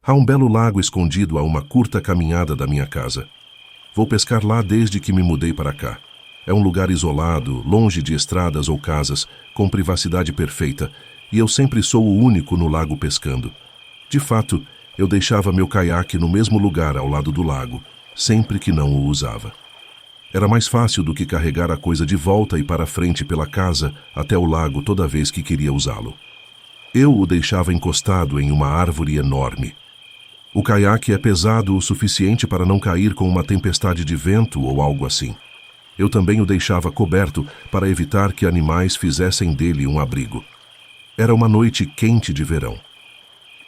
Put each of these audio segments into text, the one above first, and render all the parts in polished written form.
Há um belo lago escondido a uma curta caminhada da minha casa. Vou pescar lá desde que me mudei para cá. É um lugar isolado, longe de estradas ou casas, com privacidade perfeita, e eu sempre sou o único no lago pescando. De fato, eu deixava meu caiaque no mesmo lugar ao lado do lago, sempre que não o usava. Era mais fácil do que carregar a coisa de volta e para frente pela casa até o lago toda vez que queria usá-lo. Eu o deixava encostado em uma árvore enorme. O caiaque é pesado o suficiente para não cair com uma tempestade de vento ou algo assim. Eu também o deixava coberto para evitar que animais fizessem dele um abrigo. Era uma noite quente de verão.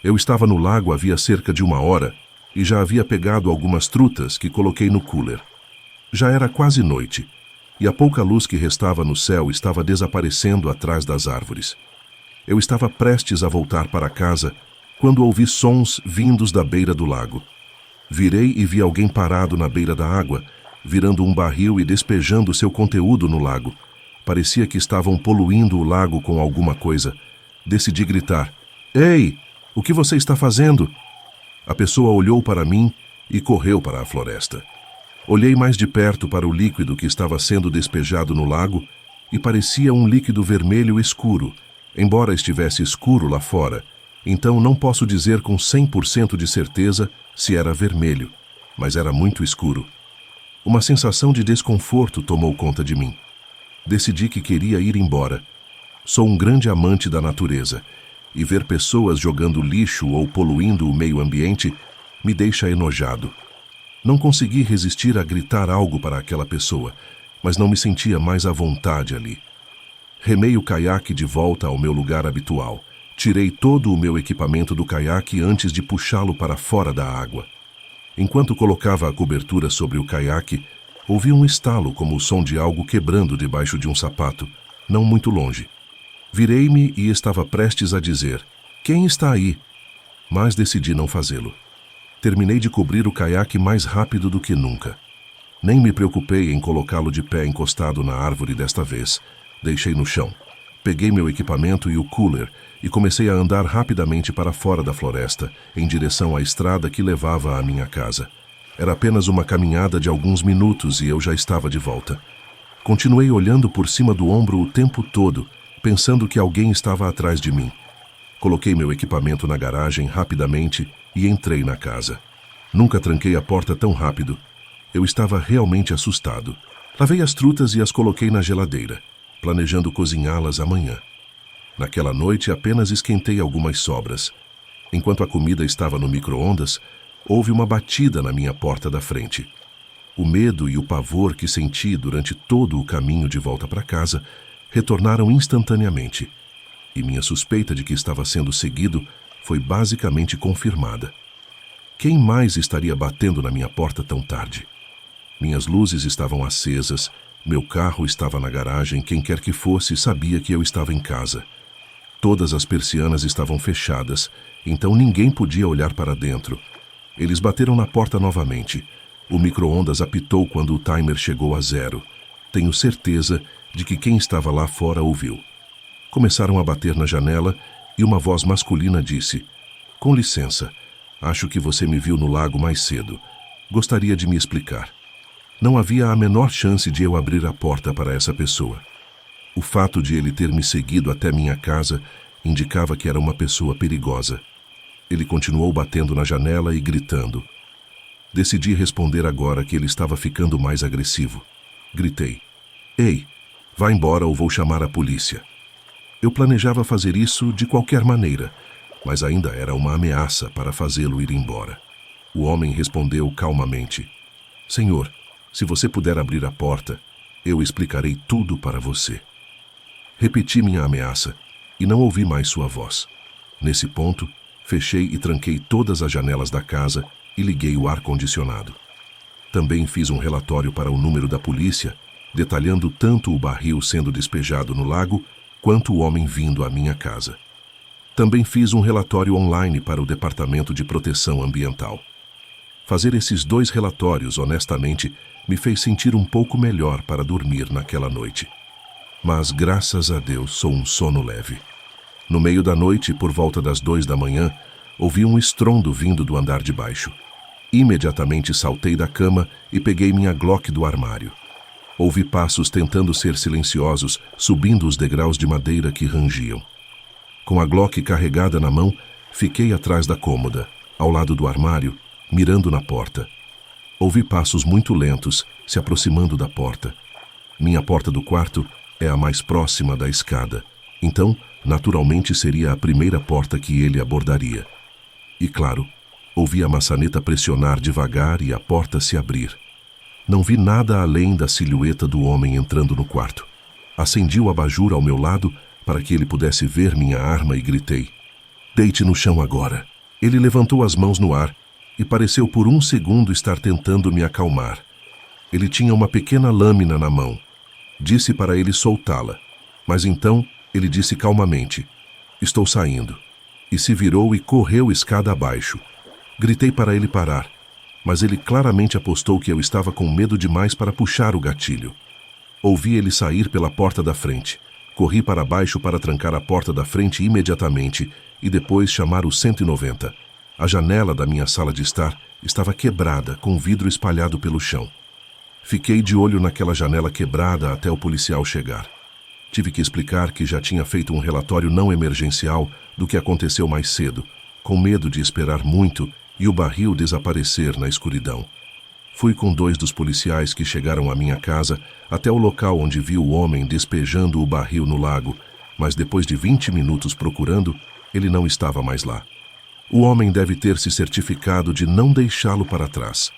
Eu estava no lago havia cerca de 1 hora e já havia pegado algumas trutas que coloquei no cooler. Já era quase noite, e a pouca luz que restava no céu estava desaparecendo atrás das árvores. Eu estava prestes a voltar para casa quando ouvi sons vindos da beira do lago. Virei e vi alguém parado na beira da água, virando um barril e despejando seu conteúdo no lago. Parecia que estavam poluindo o lago com alguma coisa. Decidi gritar: "Ei, o que você está fazendo?" A pessoa olhou para mim e correu para a floresta. Olhei mais de perto para o líquido que estava sendo despejado no lago e parecia um líquido vermelho escuro, embora estivesse escuro lá fora. Então não posso dizer com 100% de certeza se era vermelho, mas era muito escuro. Uma sensação de desconforto tomou conta de mim. Decidi que queria ir embora. Sou um grande amante da natureza, e ver pessoas jogando lixo ou poluindo o meio ambiente me deixa enojado. Não consegui resistir a gritar algo para aquela pessoa, mas não me sentia mais à vontade ali. Remei o caiaque de volta ao meu lugar habitual. Tirei todo o meu equipamento do caiaque antes de puxá-lo para fora da água. Enquanto colocava a cobertura sobre o caiaque, ouvi um estalo como o som de algo quebrando debaixo de um sapato, não muito longe. Virei-me e estava prestes a dizer: "Quem está aí?" Mas decidi não fazê-lo. Terminei de cobrir o caiaque mais rápido do que nunca. Nem me preocupei em colocá-lo de pé encostado na árvore desta vez. Deixei no chão. Peguei meu equipamento e o cooler e comecei a andar rapidamente para fora da floresta, em direção à estrada que levava à minha casa. Era apenas uma caminhada de alguns minutos e eu já estava de volta. Continuei olhando por cima do ombro o tempo todo, pensando que alguém estava atrás de mim. Coloquei meu equipamento na garagem rapidamente e entrei na casa. Nunca tranquei a porta tão rápido. Eu estava realmente assustado. Lavei as trutas e as coloquei na geladeira, planejando cozinhá-las amanhã. Naquela noite apenas esquentei algumas sobras. Enquanto a comida estava no micro-ondas, houve uma batida na minha porta da frente. O medo e o pavor que senti durante todo o caminho de volta para casa retornaram instantaneamente, e minha suspeita de que estava sendo seguido foi basicamente confirmada. Quem mais estaria batendo na minha porta tão tarde? Minhas luzes estavam acesas, meu carro estava na garagem, quem quer que fosse sabia que eu estava em casa. Todas as persianas estavam fechadas, então ninguém podia olhar para dentro. Eles bateram na porta novamente. O micro-ondas apitou quando o timer chegou a 0. Tenho certeza de que quem estava lá fora ouviu. Começaram a bater na janela e uma voz masculina disse: "Com licença, acho que você me viu no lago mais cedo. Gostaria de me explicar." Não havia a menor chance de eu abrir a porta para essa pessoa. O fato de ele ter me seguido até minha casa indicava que era uma pessoa perigosa. Ele continuou batendo na janela e gritando. Decidi responder agora que ele estava ficando mais agressivo. Gritei: "Ei, vá embora ou vou chamar a polícia." Eu planejava fazer isso de qualquer maneira, mas ainda era uma ameaça para fazê-lo ir embora. O homem respondeu calmamente: "Senhor, se você puder abrir a porta, eu explicarei tudo para você." Repeti minha ameaça e não ouvi mais sua voz. Nesse ponto, fechei e tranquei todas as janelas da casa e liguei o ar-condicionado. Também fiz um relatório para o número da polícia, detalhando tanto o barril sendo despejado no lago, quanto o homem vindo à minha casa. Também fiz um relatório online para o Departamento de Proteção Ambiental. Fazer esses 2 relatórios, honestamente, me fez sentir um pouco melhor para dormir naquela noite. Mas, graças a Deus, sou um sono leve. No meio da noite, por volta das 2 da manhã, ouvi um estrondo vindo do andar de baixo. Imediatamente saltei da cama e peguei minha Glock do armário. Ouvi passos tentando ser silenciosos, subindo os degraus de madeira que rangiam. Com a Glock carregada na mão, fiquei atrás da cômoda, ao lado do armário, mirando na porta. Ouvi passos muito lentos, se aproximando da porta. Minha porta do quarto é a mais próxima da escada, então, naturalmente, seria a primeira porta que ele abordaria. E claro, ouvi a maçaneta pressionar devagar e a porta se abrir. Não vi nada além da silhueta do homem entrando no quarto. Acendi o abajur ao meu lado para que ele pudesse ver minha arma e gritei: "Deite no chão agora." Ele levantou as mãos no ar e pareceu por um segundo estar tentando me acalmar. Ele tinha uma pequena lâmina na mão. Disse para ele soltá-la, mas então ele disse calmamente: "Estou saindo." E se virou e correu escada abaixo. Gritei para ele parar, mas ele claramente apostou que eu estava com medo demais para puxar o gatilho. Ouvi ele sair pela porta da frente. Corri para baixo para trancar a porta da frente imediatamente e depois chamar o 190. A janela da minha sala de estar estava quebrada, com vidro espalhado pelo chão. Fiquei de olho naquela janela quebrada até o policial chegar. Tive que explicar que já tinha feito um relatório não emergencial do que aconteceu mais cedo, com medo de esperar muito e o barril desaparecer na escuridão. Fui com 2 dos policiais que chegaram à minha casa até o local onde vi o homem despejando o barril no lago, mas depois de 20 minutos procurando, ele não estava mais lá. O homem deve ter se certificado de não deixá-lo para trás.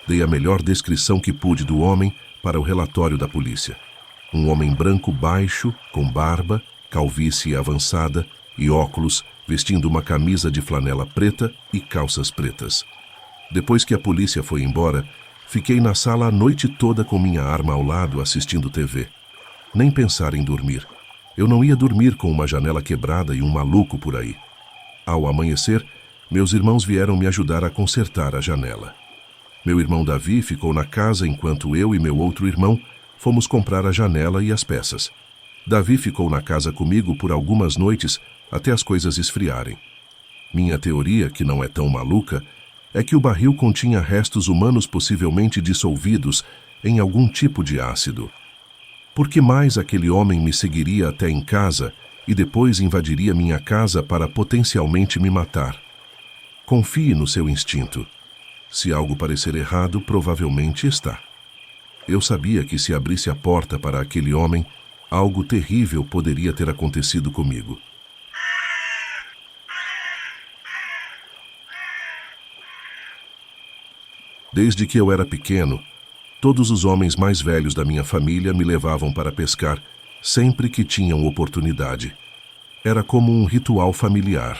Dei a melhor descrição que pude do homem para o relatório da polícia. Um homem branco baixo, com barba, calvície avançada e óculos, vestindo uma camisa de flanela preta e calças pretas. Depois que a polícia foi embora, fiquei na sala a noite toda com minha arma ao lado assistindo TV. Nem pensar em dormir. Eu não ia dormir com uma janela quebrada e um maluco por aí. Ao amanhecer, meus irmãos vieram me ajudar a consertar a janela. Meu irmão Davi ficou na casa enquanto eu e meu outro irmão fomos comprar a janela e as peças. Davi ficou na casa comigo por algumas noites até as coisas esfriarem. Minha teoria, que não é tão maluca, é que o barril continha restos humanos possivelmente dissolvidos em algum tipo de ácido. Por que mais aquele homem me seguiria até em casa e depois invadiria minha casa para potencialmente me matar? Confie no seu instinto. Se algo parecer errado, provavelmente está. Eu sabia que se abrisse a porta para aquele homem, algo terrível poderia ter acontecido comigo. Desde que eu era pequeno, todos os homens mais velhos da minha família me levavam para pescar, sempre que tinham oportunidade. Era como um ritual familiar.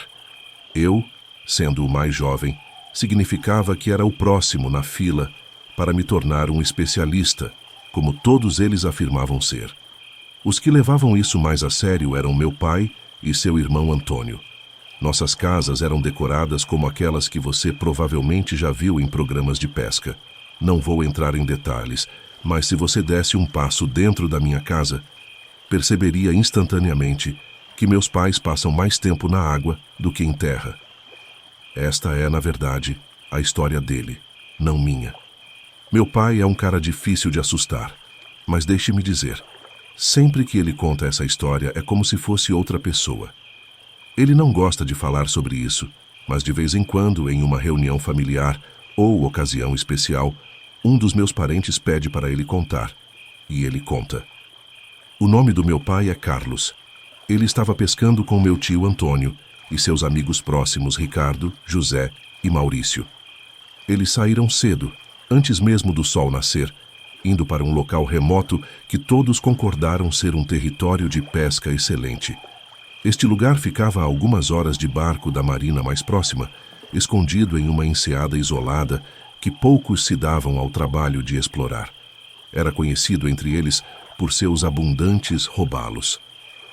Eu, sendo o mais jovem, significava que era o próximo na fila para me tornar um especialista, como todos eles afirmavam ser. Os que levavam isso mais a sério eram meu pai e seu irmão Antônio. Nossas casas eram decoradas como aquelas que você provavelmente já viu em programas de pesca. Não vou entrar em detalhes, mas se você desse um passo dentro da minha casa, perceberia instantaneamente que meus pais passam mais tempo na água do que em terra. Esta é, na verdade, a história dele, não minha. Meu pai é um cara difícil de assustar, mas deixe-me dizer, sempre que ele conta essa história é como se fosse outra pessoa. Ele não gosta de falar sobre isso, mas de vez em quando, em uma reunião familiar ou ocasião especial, um dos meus parentes pede para ele contar, e ele conta. O nome do meu pai é Carlos. Ele estava pescando com meu tio Antônio e seus amigos próximos Ricardo, José e Maurício. Eles saíram cedo, antes mesmo do sol nascer, indo para um local remoto que todos concordaram ser um território de pesca excelente. Este lugar ficava a algumas horas de barco da marina mais próxima, escondido em uma enseada isolada que poucos se davam ao trabalho de explorar. Era conhecido entre eles por seus abundantes robalos.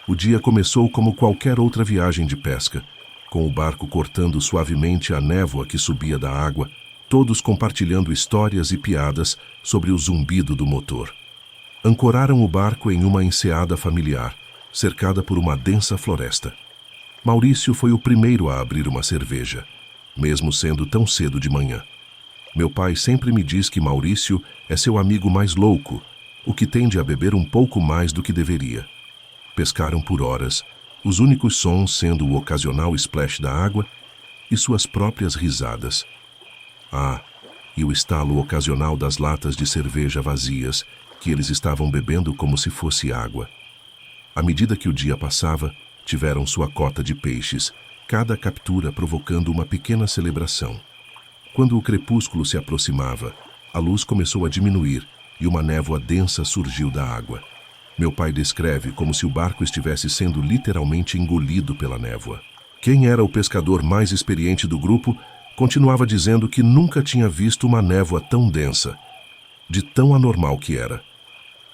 O dia começou como qualquer outra viagem de pesca, com o barco cortando suavemente a névoa que subia da água, todos compartilhando histórias e piadas sobre o zumbido do motor. Ancoraram o barco em uma enseada familiar, cercada por uma densa floresta. Maurício foi o primeiro a abrir uma cerveja. mesmo sendo tão cedo de manhã. Meu pai sempre me diz que Maurício é seu amigo mais louco, o que tende a beber um pouco mais do que deveria. Pescaram por horas, os únicos sons sendo o ocasional splash da água e suas próprias risadas. E o estalo ocasional das latas de cerveja vazias, que eles estavam bebendo como se fosse água. À medida que o dia passava, tiveram sua cota de peixes, cada captura provocando uma pequena celebração. Quando o crepúsculo se aproximava, a luz começou a diminuir e uma névoa densa surgiu da água. Meu pai descreve como se o barco estivesse sendo literalmente engolido pela névoa. Quem era o pescador mais experiente do grupo continuava dizendo que nunca tinha visto uma névoa tão densa, de tão anormal que era.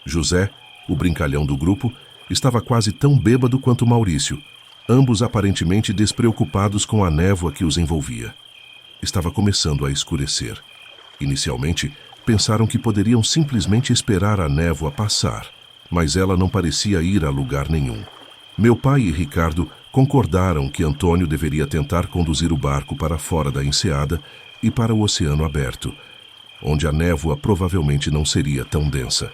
José, o brincalhão do grupo, estava quase tão bêbado quanto Maurício, ambos aparentemente despreocupados com a névoa que os envolvia. Estava começando a escurecer. Inicialmente, pensaram que poderiam simplesmente esperar a névoa passar, mas ela não parecia ir a lugar nenhum. Meu pai e Ricardo concordaram que Antônio deveria tentar conduzir o barco para fora da enseada e para o oceano aberto, onde a névoa provavelmente não seria tão densa.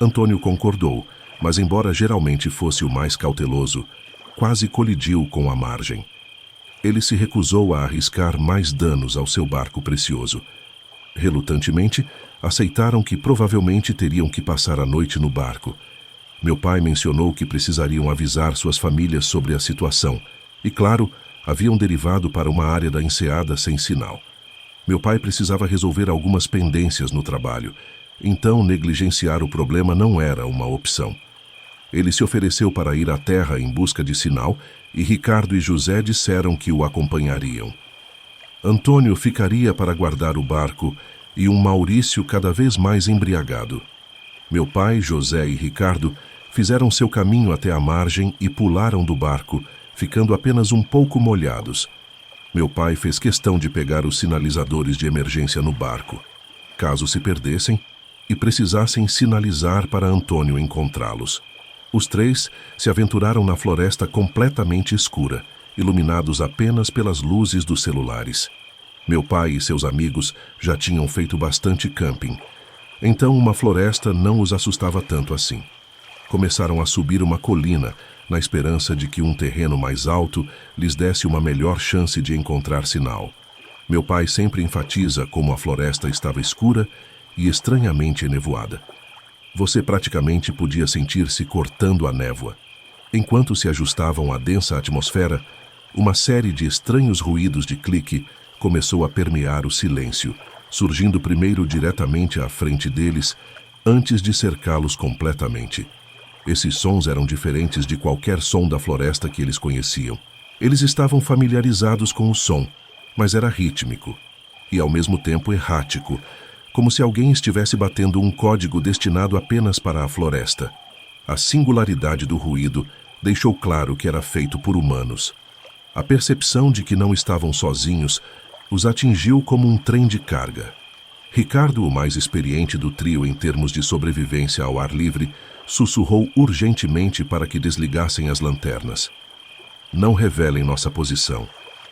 Antônio concordou, mas embora geralmente fosse o mais cauteloso, quase colidiu com a margem. Ele se recusou a arriscar mais danos ao seu barco precioso. Relutantemente, aceitaram que provavelmente teriam que passar a noite no barco. Meu pai mencionou que precisariam avisar suas famílias sobre a situação e, claro, haviam derivado para uma área da enseada sem sinal. Meu pai precisava resolver algumas pendências no trabalho, então negligenciar o problema não era uma opção. Ele se ofereceu para ir à terra em busca de sinal e Ricardo e José disseram que o acompanhariam. Antônio ficaria para guardar o barco e um Maurício cada vez mais embriagado. Meu pai, José e Ricardo fizeram seu caminho até a margem e pularam do barco, ficando apenas um pouco molhados. Meu pai fez questão de pegar os sinalizadores de emergência no barco, caso se perdessem e precisassem sinalizar para Antônio encontrá-los. Os três se aventuraram na floresta completamente escura, iluminados apenas pelas luzes dos celulares. Meu pai e seus amigos já tinham feito bastante camping, então uma floresta não os assustava tanto assim. Começaram a subir uma colina, na esperança de que um terreno mais alto lhes desse uma melhor chance de encontrar sinal. Meu pai sempre enfatiza como a floresta estava escura e estranhamente enevoada. Você praticamente podia sentir-se cortando a névoa. Enquanto se ajustavam à densa atmosfera, uma série de estranhos ruídos de clique começou a permear o silêncio, surgindo primeiro diretamente à frente deles, antes de cercá-los completamente. Esses sons eram diferentes de qualquer som da floresta que eles conheciam. Eles estavam familiarizados com o som, mas era rítmico e, ao mesmo tempo, errático, como se alguém estivesse batendo um código destinado apenas para a floresta. A singularidade do ruído deixou claro que era feito por humanos. A percepção de que não estavam sozinhos os atingiu como um trem de carga. Ricardo, o mais experiente do trio em termos de sobrevivência ao ar livre, sussurrou urgentemente para que desligassem as lanternas. "Não revelem nossa posição",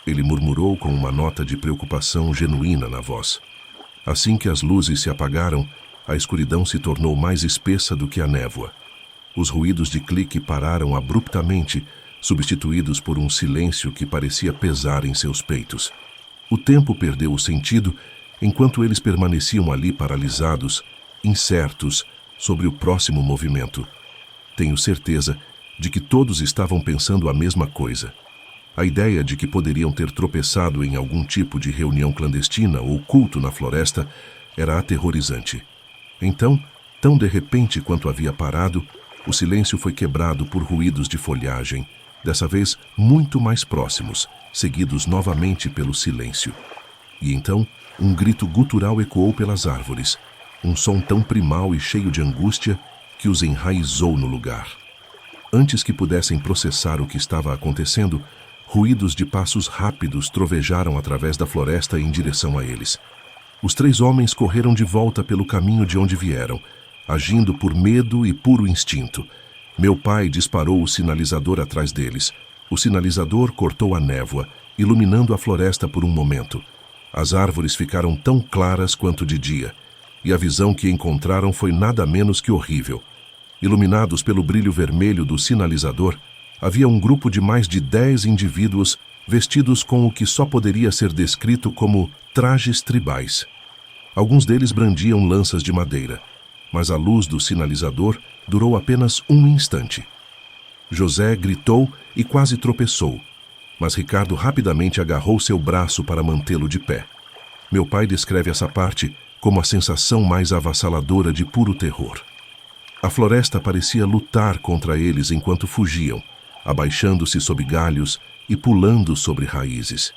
ele murmurou com uma nota de preocupação genuína na voz. Assim que as luzes se apagaram, a escuridão se tornou mais espessa do que a névoa. Os ruídos de clique pararam abruptamente, substituídos por um silêncio que parecia pesar em seus peitos. O tempo perdeu o sentido enquanto eles permaneciam ali paralisados, incertos sobre o próximo movimento. Tenho certeza de que todos estavam pensando a mesma coisa. A ideia de que poderiam ter tropeçado em algum tipo de reunião clandestina ou culto na floresta era aterrorizante. Então, tão de repente quanto havia parado, o silêncio foi quebrado por ruídos de folhagem, dessa vez muito mais próximos, seguidos novamente pelo silêncio. E então, um grito gutural ecoou pelas árvores, um som tão primal e cheio de angústia que os enraizou no lugar. Antes que pudessem processar o que estava acontecendo, ruídos de passos rápidos trovejaram através da floresta em direção a eles. Os três homens correram de volta pelo caminho de onde vieram, agindo por medo e puro instinto. Meu pai disparou o sinalizador atrás deles. O sinalizador cortou a névoa iluminando a floresta por um momento. As árvores ficaram tão claras quanto de dia, e a visão que encontraram foi nada menos que horrível. Iluminados pelo brilho vermelho do sinalizador, havia um grupo de mais de 10 indivíduos vestidos com o que só poderia ser descrito como trajes tribais. Alguns deles brandiam lanças de madeira, mas a luz do sinalizador durou apenas um instante. José gritou e quase tropeçou, mas Ricardo rapidamente agarrou seu braço para mantê-lo de pé. Meu pai descreve essa parte como a sensação mais avassaladora de puro terror. A floresta parecia lutar contra eles enquanto fugiam, abaixando-se sob galhos e pulando sobre raízes.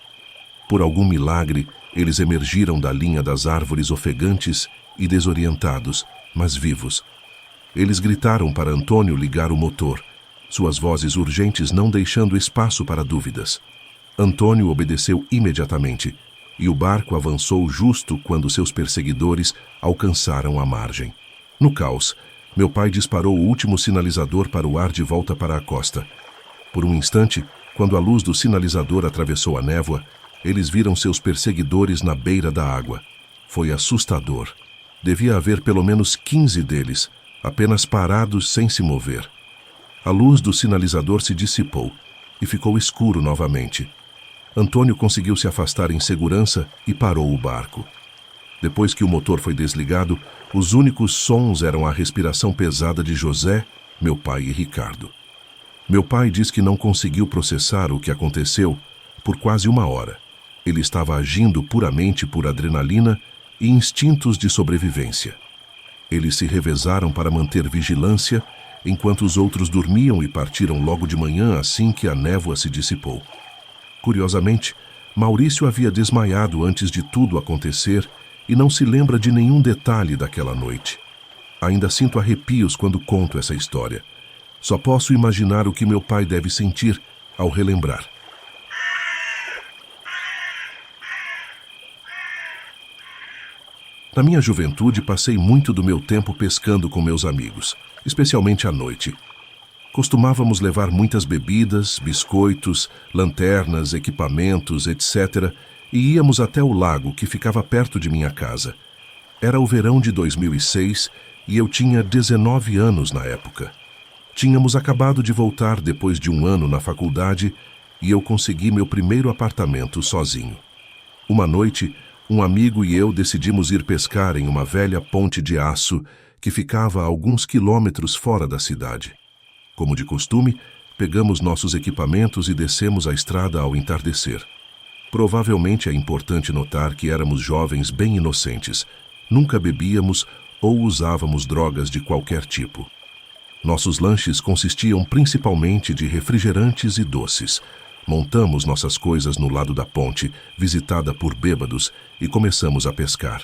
Por algum milagre, eles emergiram da linha das árvores ofegantes e desorientados, mas vivos. Eles gritaram para Antônio ligar o motor, suas vozes urgentes não deixando espaço para dúvidas. Antônio obedeceu imediatamente, e o barco avançou justo quando seus perseguidores alcançaram a margem. No caos, meu pai disparou o último sinalizador para o ar de volta para a costa. Por um instante, quando a luz do sinalizador atravessou a névoa, eles viram seus perseguidores na beira da água. Foi assustador. Devia haver pelo menos 15 deles, apenas parados sem se mover. A luz do sinalizador se dissipou e ficou escuro novamente. Antônio conseguiu se afastar em segurança e parou o barco. Depois que o motor foi desligado, os únicos sons eram a respiração pesada de José, meu pai e Ricardo. Meu pai diz que não conseguiu processar o que aconteceu por quase uma hora. Ele estava agindo puramente por adrenalina e instintos de sobrevivência. Eles se revezaram para manter vigilância, enquanto os outros dormiam e partiram logo de manhã assim que a névoa se dissipou. Curiosamente, Maurício havia desmaiado antes de tudo acontecer e não se lembra de nenhum detalhe daquela noite. Ainda sinto arrepios quando conto essa história. Só posso imaginar o que meu pai deve sentir ao relembrar. Na minha juventude, passei muito do meu tempo pescando com meus amigos, especialmente à noite. Costumávamos levar muitas bebidas, biscoitos, lanternas, equipamentos, etc., e íamos até o lago que ficava perto de minha casa. Era o verão de 2006 e eu tinha 19 anos na época. Tínhamos acabado de voltar depois de um ano na faculdade e eu consegui meu primeiro apartamento sozinho. Uma noite, um amigo e eu decidimos ir pescar em uma velha ponte de aço que ficava a alguns quilômetros fora da cidade. Como de costume, pegamos nossos equipamentos e descemos a estrada ao entardecer. Provavelmente é importante notar que éramos jovens bem inocentes, nunca bebíamos ou usávamos drogas de qualquer tipo. Nossos lanches consistiam principalmente de refrigerantes e doces. Montamos nossas coisas no lado da ponte, visitada por bêbados, e começamos a pescar.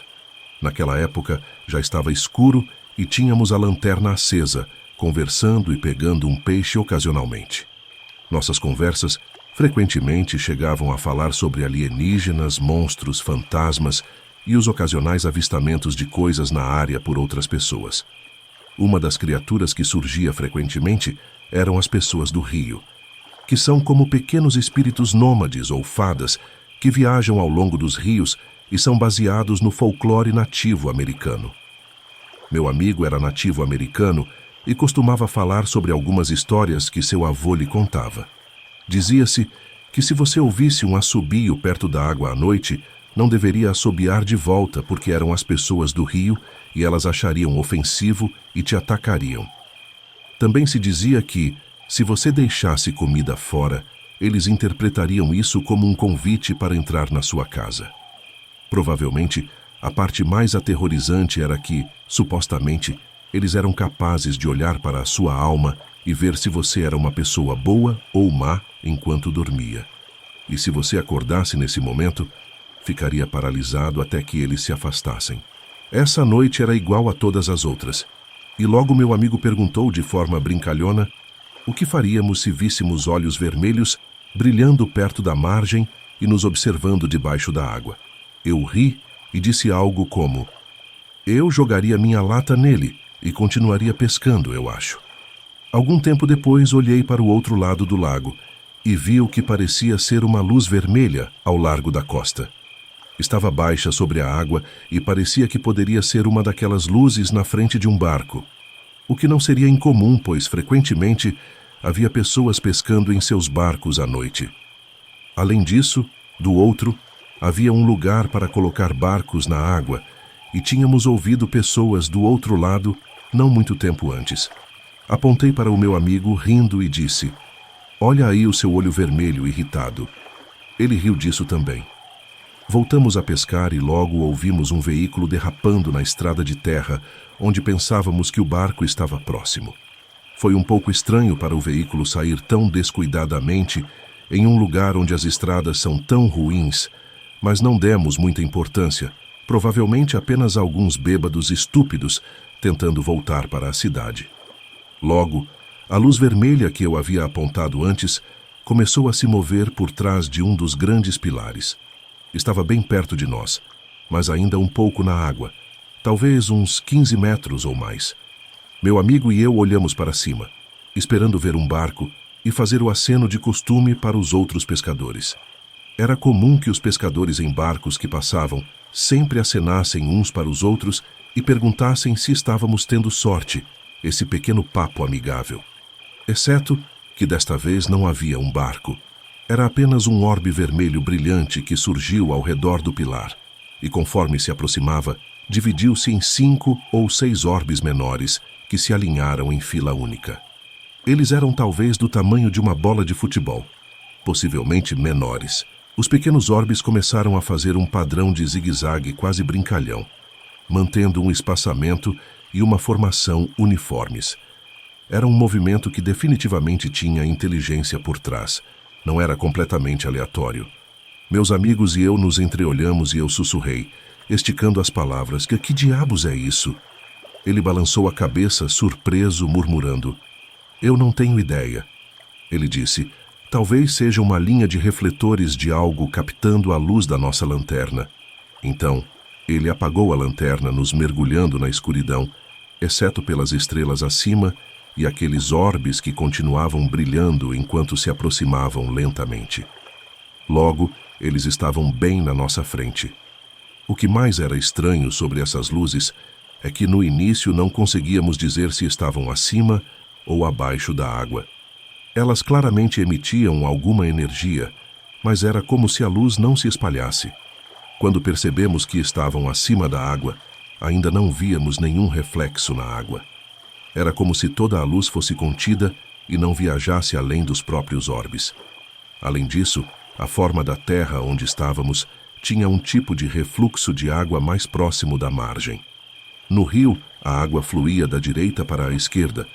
Naquela época, já estava escuro e tínhamos a lanterna acesa, conversando e pegando um peixe ocasionalmente. Nossas conversas frequentemente chegavam a falar sobre alienígenas, monstros, fantasmas e os ocasionais avistamentos de coisas na área por outras pessoas. Uma das criaturas que surgia frequentemente eram as pessoas do rio, que são como pequenos espíritos nômades ou fadas que viajam ao longo dos rios e são baseados no folclore nativo americano. Meu amigo era nativo americano e costumava falar sobre algumas histórias que seu avô lhe contava. Dizia-se que se você ouvisse um assobio perto da água à noite, não deveria assobiar de volta porque eram as pessoas do rio e elas achariam ofensivo e te atacariam. Também se dizia que, se você deixasse comida fora, eles interpretariam isso como um convite para entrar na sua casa. Provavelmente, a parte mais aterrorizante era que, supostamente, eles eram capazes de olhar para a sua alma e ver se você era uma pessoa boa ou má enquanto dormia. E se você acordasse nesse momento, ficaria paralisado até que eles se afastassem. Essa noite era igual a todas as outras, e logo meu amigo perguntou de forma brincalhona o que faríamos se víssemos olhos vermelhos brilhando perto da margem e nos observando debaixo da água. Eu ri e disse algo como: eu jogaria minha lata nele e continuaria pescando, eu acho. Algum tempo depois olhei para o outro lado do lago e vi o que parecia ser uma luz vermelha ao largo da costa. Estava baixa sobre a água e parecia que poderia ser uma daquelas luzes na frente de um barco. O que não seria incomum, pois frequentemente havia pessoas pescando em seus barcos à noite. Além disso, do outro, havia um lugar para colocar barcos na água e tínhamos ouvido pessoas do outro lado não muito tempo antes. Apontei para o meu amigo rindo e disse: "Olha aí o seu olho vermelho irritado." Ele riu disso também. Voltamos a pescar e logo ouvimos um veículo derrapando na estrada de terra, onde pensávamos que o barco estava próximo. Foi um pouco estranho para o veículo sair tão descuidadamente em um lugar onde as estradas são tão ruins, mas não demos muita importância, provavelmente apenas alguns bêbados estúpidos tentando voltar para a cidade. Logo, a luz vermelha que eu havia apontado antes começou a se mover por trás de um dos grandes pilares. Estava bem perto de nós, mas ainda um pouco na água, talvez uns 15 metros ou mais. Meu amigo e eu olhamos para cima, esperando ver um barco e fazer o aceno de costume para os outros pescadores. Era comum que os pescadores em barcos que passavam sempre acenassem uns para os outros e perguntassem se estávamos tendo sorte, esse pequeno papo amigável. Exceto que desta vez não havia um barco. Era apenas um orbe vermelho brilhante que surgiu ao redor do pilar, e conforme se aproximava, dividiu-se em 5 ou 6 orbes menores que se alinharam em fila única. Eles eram talvez do tamanho de uma bola de futebol, possivelmente menores. Os pequenos orbes começaram a fazer um padrão de zigue-zague quase brincalhão, mantendo um espaçamento e uma formação uniformes. Era um movimento que definitivamente tinha inteligência por trás. Não era completamente aleatório. Meus amigos e eu nos entreolhamos e eu sussurrei, esticando as palavras: que diabos é isso?" Ele balançou a cabeça, surpreso, murmurando: "Eu não tenho ideia." Ele disse: "Talvez seja uma linha de refletores de algo captando a luz da nossa lanterna." Então, ele apagou a lanterna, nos mergulhando na escuridão, exceto pelas estrelas acima e aqueles orbes que continuavam brilhando enquanto se aproximavam lentamente. Logo, eles estavam bem na nossa frente. O que mais era estranho sobre essas luzes é que no início não conseguíamos dizer se estavam acima ou abaixo da água. Elas claramente emitiam alguma energia, mas era como se a luz não se espalhasse. Quando percebemos que estavam acima da água, ainda não víamos nenhum reflexo na água. Era como se toda a luz fosse contida e não viajasse além dos próprios orbes. Além disso, a forma da terra onde estávamos tinha um tipo de refluxo de água mais próximo da margem. No rio, a água fluía da direita para a esquerda,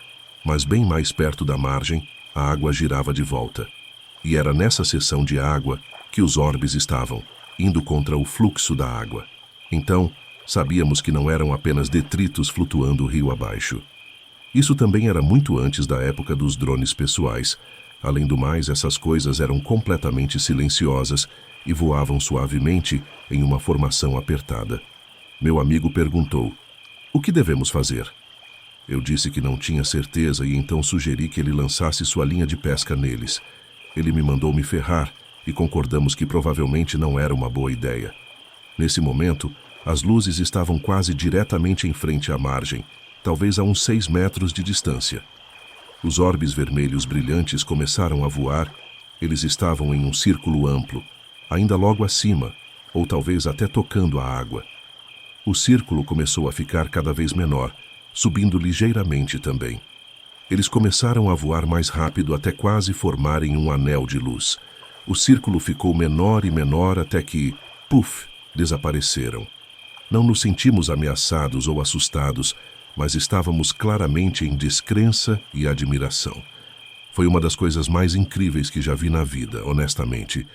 mas bem mais perto da margem, a água girava de volta. E era nessa seção de água que os orbes estavam, indo contra o fluxo da água. Então, sabíamos que não eram apenas detritos flutuando rio abaixo. Isso também era muito antes da época dos drones pessoais. Além do mais, essas coisas eram completamente silenciosas e voavam suavemente em uma formação apertada. Meu amigo perguntou: "O que devemos fazer?" Eu disse que não tinha certeza e então sugeri que ele lançasse sua linha de pesca neles. Ele me mandou me ferrar e concordamos que provavelmente não era uma boa ideia. Nesse momento, as luzes estavam quase diretamente em frente à margem, talvez a uns 6 metros de distância. Os orbes vermelhos brilhantes começaram a voar. Eles estavam em um círculo amplo, ainda logo acima, ou talvez até tocando a água. O círculo começou a ficar cada vez menor, subindo ligeiramente também. Eles começaram a voar mais rápido até quase formarem um anel de luz. O círculo ficou menor e menor até que, puf, desapareceram. Não nos sentimos ameaçados ou assustados, mas estávamos claramente em descrença e admiração. Foi uma das coisas mais incríveis que já vi na vida, honestamente.